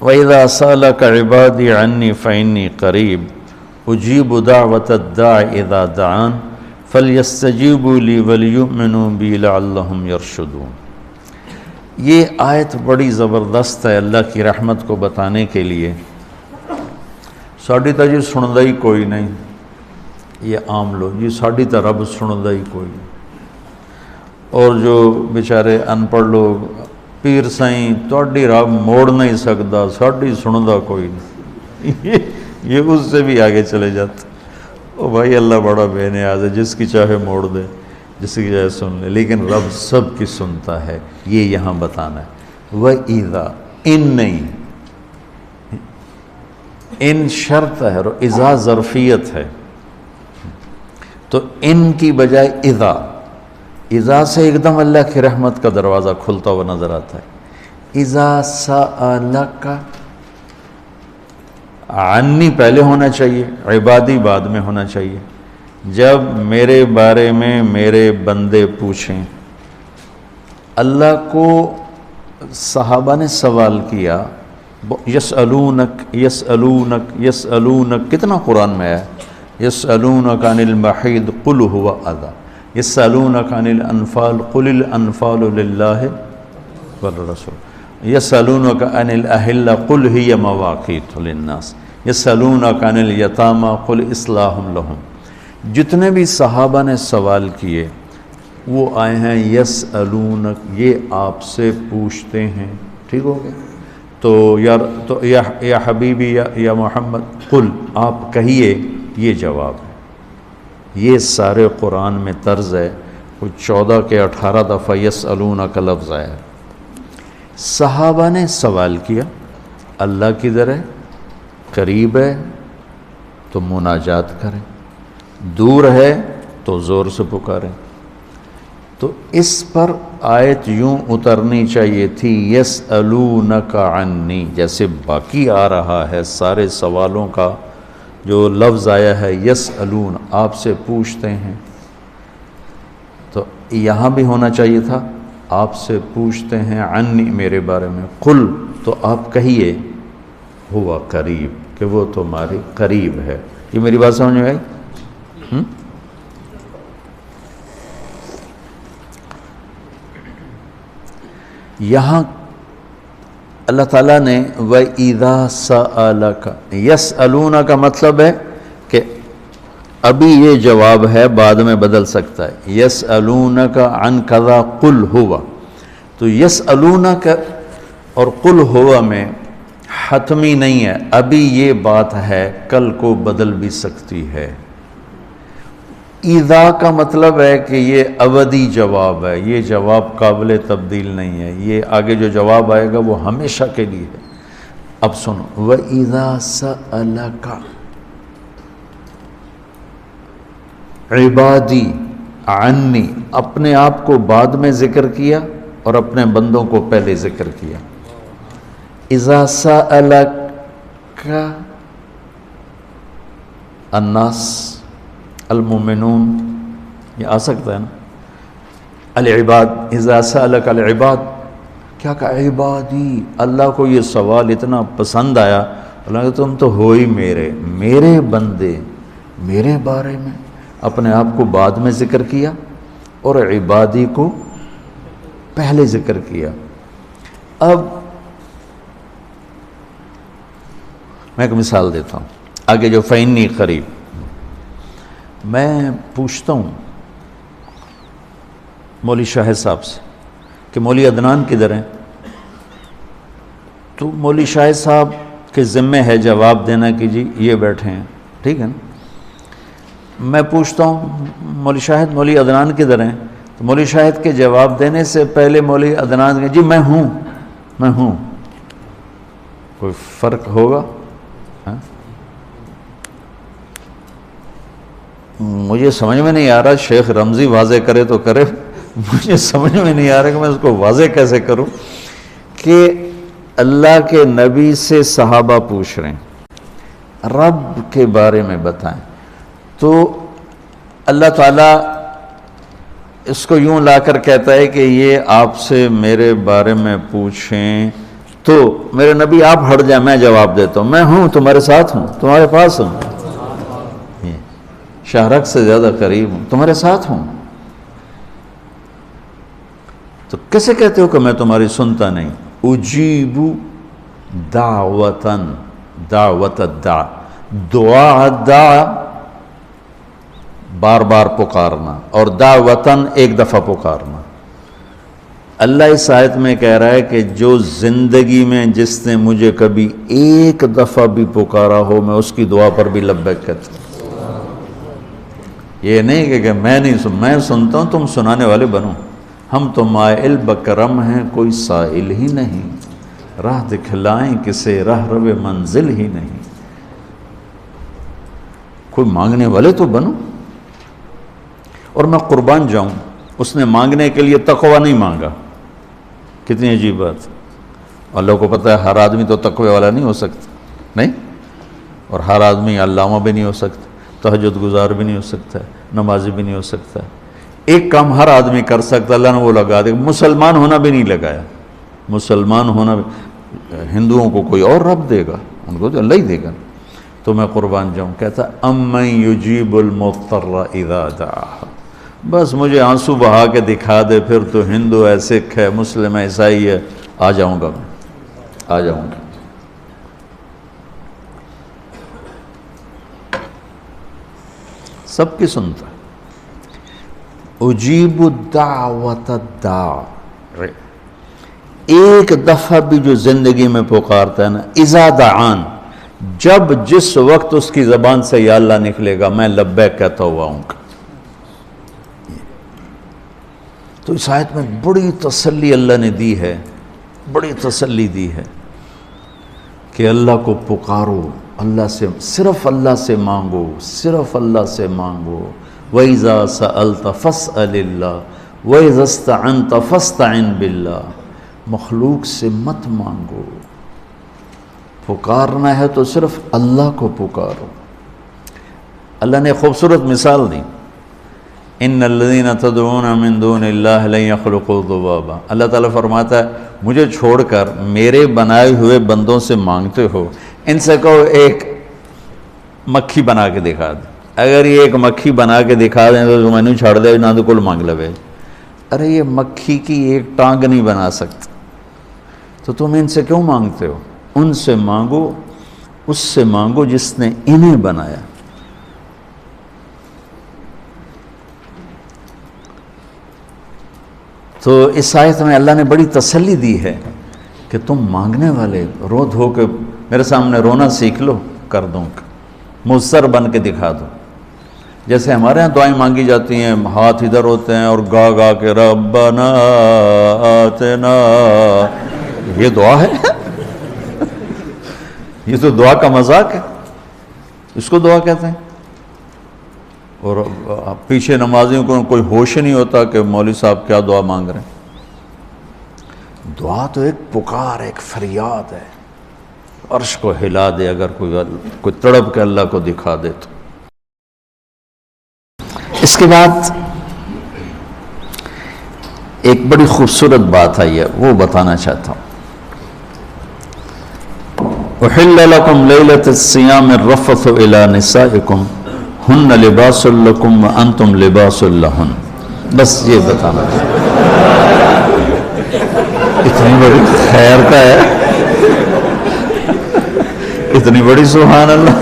وَإِذَا سَأَلَكَ عِبَادِي عَنِّي فَإِنِّي قَرِيبٌ أُجِيبُ دَعْوَةَ الدَّاعِ إِذَا دَعَانِ فَلْيَسْتَجِيبُوا لِي وَلْيُؤْمِنُوا بِي لَعَلَّهُمْ يَرْشُدُونَ۔ یہ آیت بڑی زبردست ہے اللہ کی رحمت کو بتانے کے لیے۔ ساڑی تا جی سندا ہی کوئی نہیں، یہ عام لوگ جی ساڑی تا رب سندا ہی کوئی نہیں، اور جو بیچارے ان پڑھ لوگ پیر سائیں تواڈی رب موڑ نہیں سکتا، ساڑی سندا کوئی نہیں، یہ اس سے بھی آگے چلے جاتے۔ او بھائی اللہ بڑا بے نیاز ہے، جس کی چاہے موڑ دے، جس کی چاہے سن لے، لیکن رب سب کی سنتا ہے، یہ یہاں بتانا ہے۔ وَإِذَا ان نہیں، ان شرط ہے، اور اذا ظرفیت ہے، تو ان کی بجائے اذا سے ایک دم اللہ کی رحمت کا دروازہ کھلتا ہوا نظر آتا ہے۔ اذا سألک، عنی پہلے ہونا چاہیے، عبادی بعد میں ہونا چاہیے۔ جب میرے بارے میں میرے بندے پوچھیں، اللہ کو صحابہ نے سوال کیا، یسألونک یسألونک یسألونک، کتنا قرآن میں ہے، یسألونک عن المحیض قل هو اذی، یسألونک عن الانفال قل الانفال للہ والرسول، یسألونک عن الاہلہ قل ہی مواقیت للناس، یسألونک عن الیتامى قل اصلاح لہم۔ جتنے بھی صحابہ نے سوال کیے وہ آئے ہیں یسألونک، یہ آپ سے پوچھتے ہیں، ٹھیک ہو گیا؟ تو یا حبیبی یا محمد قل، آپ کہیے، یہ جواب ہے۔ یہ سارے قرآن میں طرز ہے، کچھ 14 کے 18 دفعہ یسألونک کا لفظ آیا ہے۔ صحابہ نے سوال کیا، اللہ کدھر ہے، قریب ہے تو مناجات کریں، دور ہے تو زور سے پکاریں۔ تو اس پر آیت یوں اترنی چاہیے تھی، یسألونک عنی، جیسے باقی آ رہا ہے سارے سوالوں کا جو لفظ آیا ہے یسألون، آپ سے پوچھتے ہیں، تو یہاں بھی ہونا چاہیے تھا آپ سے پوچھتے ہیں، عنی میرے بارے میں، قل تو آپ کہیے، ہوا قریب کہ وہ تمہارے قریب ہے۔ یہ میری بات سمجھ میں آئی؟ یہاں اللہ تعالیٰ نے وَإِذَا سَأَلَكَ، یسألون کا مطلب ہے کہ ابھی یہ جواب ہے، بعد میں بدل سکتا ہے۔ یسألونک عن کذا قل ہوا، تو یسألونک اور قل ہوا میں حتمی نہیں ہے، ابھی یہ بات ہے، کل کو بدل بھی سکتی ہے۔ اذا کا مطلب ہے کہ یہ ابدی جواب ہے، یہ جواب قابل تبدیل نہیں ہے، یہ آگے جو جواب آئے گا وہ ہمیشہ کے لیے ہے۔ اب سنو، وَإِذَا سَأَلَكَ عبادی عنی، اپنے آپ کو بعد میں ذکر کیا اور اپنے بندوں کو پہلے ذکر کیا۔ اذا سألک الناس المؤمنون، یہ آ سکتا ہے نا، العباد، اذا سألک العباد، کیا کہا عبادی، اللہ کو یہ سوال اتنا پسند آیا، اللہ کہ تم تو ہو ہی میرے بندے، میرے بارے میں اپنے آپ کو بعد میں ذکر کیا اور عبادی کو پہلے ذکر کیا۔ اب میں ایک مثال دیتا ہوں آگے جو فَإِنِّي قریب، میں پوچھتا ہوں مولوی شاہد صاحب سے کہ مولوی عدنان کدھر ہیں، تو مولوی شاہد صاحب کے ذمہ ہے جواب دینا کہ جی یہ بیٹھے ہیں، ٹھیک ہے نا۔ میں پوچھتا ہوں مولوی شاہد مولوی عدنان کدھر ہیں، تو مولوی شاہد کے جواب دینے سے پہلے مولوی عدنان کہ جی میں ہوں، کوئی فرق ہوگا؟ مجھے سمجھ میں نہیں آ رہا، شیخ رمزی واضح کرے تو کرے، مجھے سمجھ میں نہیں آ رہا کہ میں اس کو واضح کیسے کروں کہ اللہ کے نبی سے صحابہ پوچھ رہے ہیں رب کے بارے میں بتائیں، تو اللہ تعالیٰ اس کو یوں لا کر کہتا ہے کہ یہ آپ سے میرے بارے میں پوچھیں تو میرے نبی آپ ہٹ جائیں، میں جواب دیتا ہوں، میں ہوں، تمہارے ساتھ ہوں، تمہارے پاس ہوں، شہرک سے زیادہ قریب ہوں، تمہارے ساتھ ہوں۔ تو کیسے کہتے ہو کہ میں تمہاری سنتا نہیں؟ اجیب دعوتاً، دعوت الدع، دعا الدع بار بار پکارنا، اور دعوتاً ایک دفعہ پکارنا۔ اللہ اس آیت میں کہہ رہا ہے کہ جو زندگی میں جس نے مجھے کبھی ایک دفعہ بھی پکارا ہو، میں اس کی دعا پر بھی لبیک کہتا ہوں۔ یہ نہیں کہ میں نہیں میں سنتا ہوں، تم سنانے والے بنو۔ ہم تو مائل بکرم ہیں، کوئی سائل ہی نہیں، راہ دکھلائیں کسے راہ رو منزل ہی نہیں۔ کوئی مانگنے والے تو بنو۔ اور میں قربان جاؤں، اس نے مانگنے کے لیے تقوی نہیں مانگا، کتنی عجیب بات۔ اللہ کو پتہ ہے ہر آدمی تو تقوی والا نہیں ہو سکتا، نہیں، اور ہر آدمی علامہ بھی نہیں ہو سکتا، تہجد گزار بھی نہیں ہو سکتا، نمازی بھی نہیں ہو سکتا۔ ایک کام ہر آدمی کر سکتا، اللہ نے وہ لگا دیا، مسلمان ہونا بھی نہیں لگایا۔ مسلمان ہونا بھی، ہندوؤں کو کوئی اور رب دے گا، ان کو تو اللہ ہی دے گا۔ تو میں قربان جاؤں، کہتا امن یجیب المضطر اذا دعاہ، بس مجھے آنسو بہا کے دکھا دے، پھر تو ہندو ہے، سکھ ہے، مسلم ہے، عیسائی ہے، آ جاؤں گا، میں آ جاؤں گا۔ سب کی سنتا، اجیب الدعوت الداع، ایک دفعہ بھی جو زندگی میں پکارتا ہے نا، اذا دعان، جب جس وقت اس کی زبان سے یا اللہ نکلے گا، میں لبیک کہتا ہوا ہوں۔ تو اس آیت میں بڑی تسلی اللہ نے دی ہے، بڑی تسلی دی ہے کہ اللہ کو پکارو، اللہ سے، صرف اللہ سے مانگو، صرف اللہ سے مانگو۔ وَإِذَا سَأَلْتَ فَاسْأَلِ اللَّهِ وَإِذَا اسْتَعَنْتَ فَاسْتَعِنْ بِاللَّهِ، مخلوق سے مت مانگو، پکارنا ہے تو صرف اللہ کو پکارو۔ اللہ نے خوبصورت مثال دی، ان الذین تدعون من دون اللہ لن یخلقوا ذبابا، اللہ تعالیٰ فرماتا ہے مجھے چھوڑ کر میرے بنائے ہوئے بندوں سے مانگتے ہو، ان سے کہو ایک مکھی بنا کے دکھا دیں، اگر یہ ایک مکھی بنا کے دکھا دیں تو میں نے چھاڑ دے نہ تو کل مانگ لے۔ ارے یہ مکھی کی ایک ٹانگ نہیں بنا سکتا، تو تم ان سے کیوں مانگتے ہو؟ ان سے مانگو، اس سے مانگو جس نے انہیں بنایا۔ تو اس آیت میں اللہ نے بڑی تسلی دی ہے کہ تم مانگنے والے رو دھو کے میرے سامنے رونا سیکھ لو، کر دوں گا، مضطر بن کے دکھا دو۔ جیسے ہمارے ہاں دعائیں مانگی جاتی ہیں، ہاتھ ادھر ہوتے ہیں اور گا گا کے ربنا آتنا، یہ دعا ہے؟ یہ تو دعا کا مذاق ہے، اس کو دعا کہتے ہیں۔ اور پیچھے نمازیوں کو کوئی ہوش نہیں ہوتا کہ مولوی صاحب کیا دعا مانگ رہے ہیں۔ دعا تو ایک پکار، ایک فریاد ہے، عرش کو ہلا دے اگر کوئی تڑپ کے اللہ کو دکھا دے تو۔ اس کے بعد ایک بڑی خوبصورت بات آئی ہے، وہ بتانا چاہتا ہوں۔ احل لکم لیلۃ الصیام الرفث الی نسائکم ہن لباس لکم وانتم لباس لہن، بس یہ بتانا اتنی بڑی خیر کا ہے، اتنی بڑی سبحان اللہ،